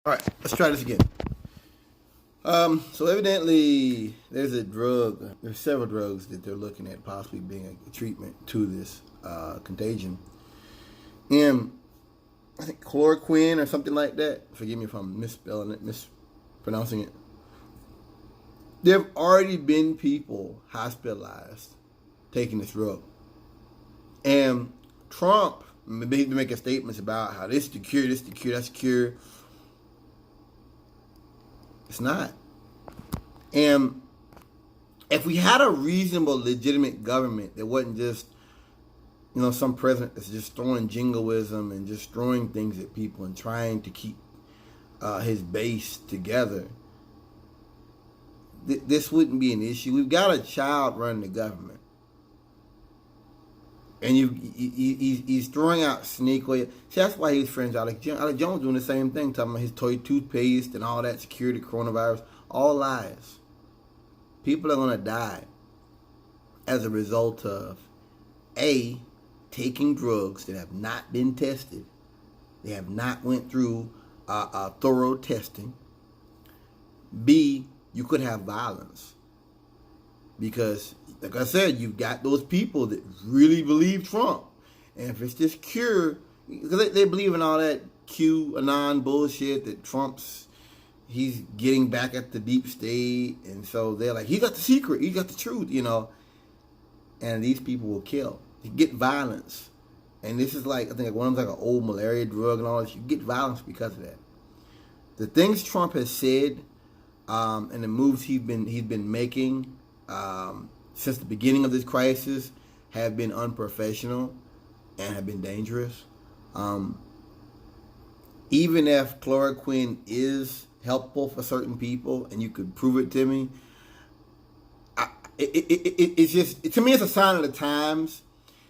All right, let's try this again. So evidently, there's a drug. There's several drugs that they're looking at possibly being a treatment to this contagion. And I think chloroquine or something like that. Forgive me if I'm misspelling it, mispronouncing it. There have already been people hospitalized taking this drug, and Trump made making statements about how this is the cure, this is the cure, that's the cure. It's not. And if we had a reasonable, legitimate government that wasn't just, some president that's just throwing jingoism and just throwing things at people and trying to keep his base together, this wouldn't be an issue. We've got a child running the government. And he's throwing out snake oil. See, that's why he was friends with Alex Jones. Alex Jones doing the same thing, talking about his toy toothpaste and all that security, coronavirus. All lies. People are going to die as a result of, A, taking drugs that have not been tested. They have not went through thorough testing. B, you could have violence. Because, like I said, you've got those people that really believe Trump. And if it's this cure, because they believe in all that QAnon bullshit that he's getting back at the deep state. And so they're like, he got the secret, he got the truth, And these people will kill. You get violence. And this is like, I think one of them's like an old malaria drug and all this. You get violence because of that. The things Trump has said and the moves he's been making since the beginning of this crisis have been unprofessional and have been dangerous. Even if chloroquine is helpful for certain people, and you could prove it to me, it's just, to me, it's a sign of the times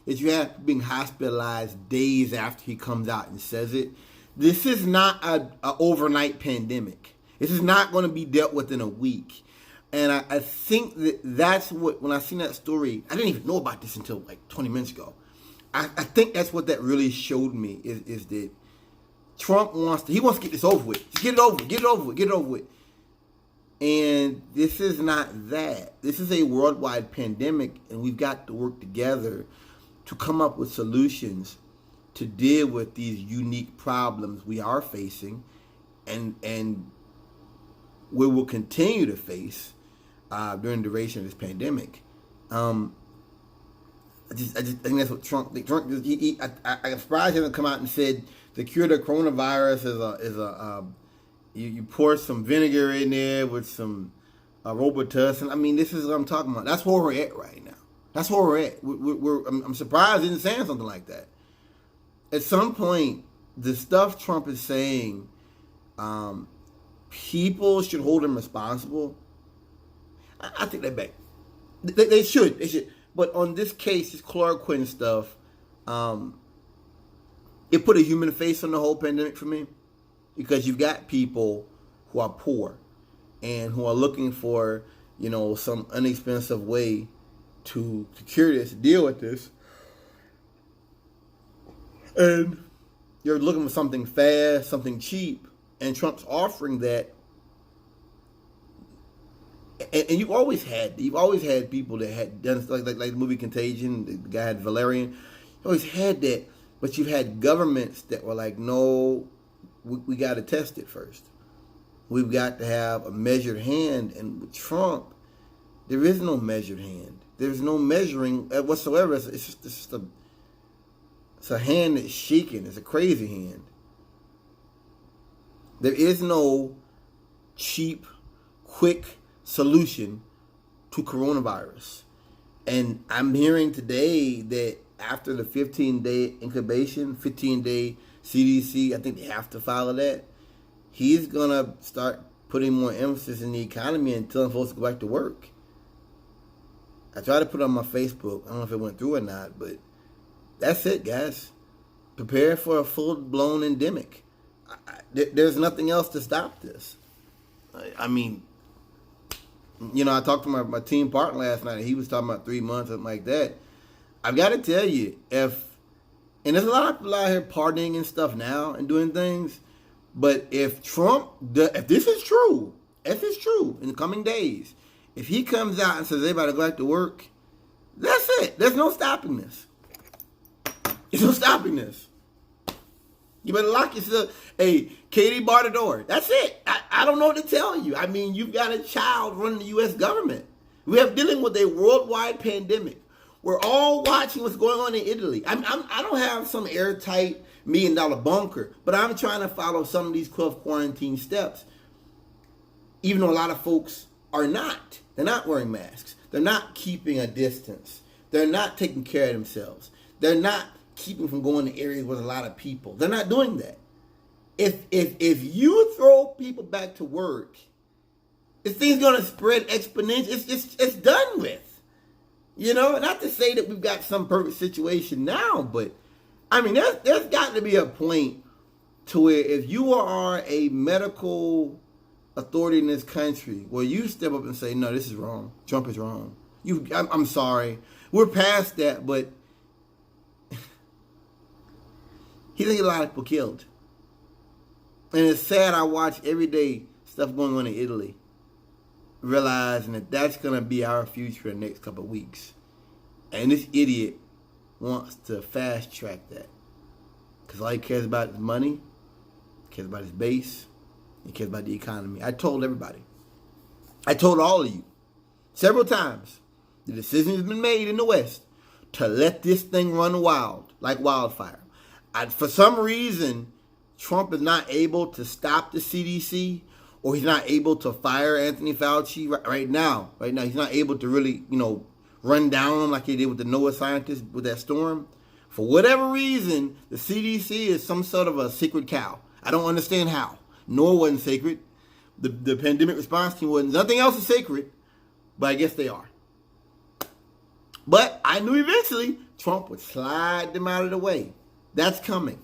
that you have being hospitalized days after he comes out and says it. This is not an overnight pandemic. This is not going to be dealt with in a week. And I think that's what, when I seen that story, I didn't even know about this until like 20 minutes ago. I think that's what that really showed me is that Trump wants to get this over with. Just get it over with. And this is not that. This is a worldwide pandemic, and we've got to work together to come up with solutions to deal with these unique problems we are facing and we will continue to face during the duration of this pandemic. I think that's what Trump. I'm surprised he hasn't come out and said the cure to coronavirus is you pour some vinegar in there with some Robitussin. I mean, this is what I'm talking about. That's where we're at right now. That's where we're at. I'm surprised he didn't say something like that. At some point, the stuff Trump is saying, people should hold him responsible. I take that back. They should. But on this case, this chloroquine stuff, it put a human face on the whole pandemic for me, because you've got people who are poor and who are looking for, some inexpensive way to cure this, to deal with this. And you're looking for something fast, something cheap, and Trump's offering that. And you've always had people that had done like the movie Contagion. The guy had Valerian. You always had that, but you've had governments that were like, no, we got to test it first. We've got to have a measured hand. And with Trump, there is no measured hand. There's no measuring whatsoever. It's just a hand that's shaking. It's a crazy hand. There is no cheap, quick solution to coronavirus. And I'm hearing today that after the 15-day incubation, 15-day CDC, I think they have to follow that, he's going to start putting more emphasis in the economy and telling folks to go back to work. I tried to put it on my Facebook. I don't know if it went through or not, but that's it, guys. Prepare for a full-blown endemic. There's nothing else to stop this. I mean, I talked to my team partner last night, and he was talking about 3 months, something like that. I've got to tell you, and there's a lot of people out here partying and stuff now and doing things, But if if this is true, in the coming days, if he comes out and says everybody go back to work, that's it. There's no stopping this. There's no stopping this. You better lock yourself. Hey, Katie, bar the door. That's it. I don't know what to tell you. I mean, you've got a child running the U.S. government. We have dealing with a worldwide pandemic. We're all watching what's going on in Italy. I don't have some airtight $1 million bunker, but I'm trying to follow some of these 12 quarantine steps. Even though a lot of folks are not. They're not wearing masks. They're not keeping a distance. They're not taking care of themselves. They're not keeping from going to areas with a lot of people. They're not doing that. If you throw people back to work, this thing's going to spread exponentially. It's done with. You know, not to say that we've got some perfect situation now, but I mean, there's got to be a point to where if you are a medical authority in this country, where you step up and say, no, this is wrong. Trump is wrong. I'm sorry. We're past that, but he didn't get a lot of people killed. And it's sad. I watch every day stuff going on in Italy, realizing that that's going to be our future in the next couple of weeks. And this idiot wants to fast track that. Because all he cares about is money, he cares about his base, he cares about the economy. I told everybody. I told all of you several times. The decision has been made in the West to let this thing run wild, like wildfire. For some reason, Trump is not able to stop the CDC, or he's not able to fire Anthony Fauci right now. Right now, he's not able to really, run down him like he did with the NOAA scientists with that storm. For whatever reason, the CDC is some sort of a sacred cow. I don't understand how. NOAA wasn't sacred. The pandemic response team wasn't. Nothing else is sacred, but I guess they are. But I knew eventually Trump would slide them out of the way. That's coming.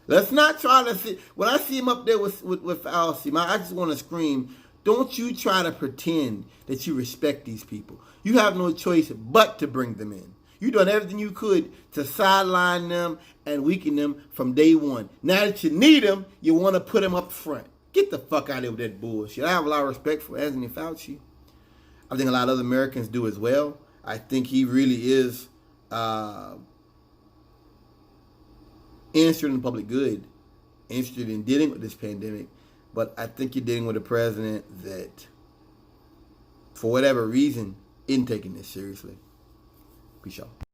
Let's not try to see. When I see him up there with Fauci, I just want to scream, don't you try to pretend that you respect these people. You have no choice but to bring them in. You've done everything you could to sideline them and weaken them from day one. Now that you need them, you want to put them up front. Get the fuck out of here with that bullshit. I have a lot of respect for Anthony Fauci. I think a lot of other Americans do as well. I think he really is interested in the public good, interested in dealing with this pandemic. But I think you're dealing with a president that, for whatever reason, isn't taking this seriously. Peace out.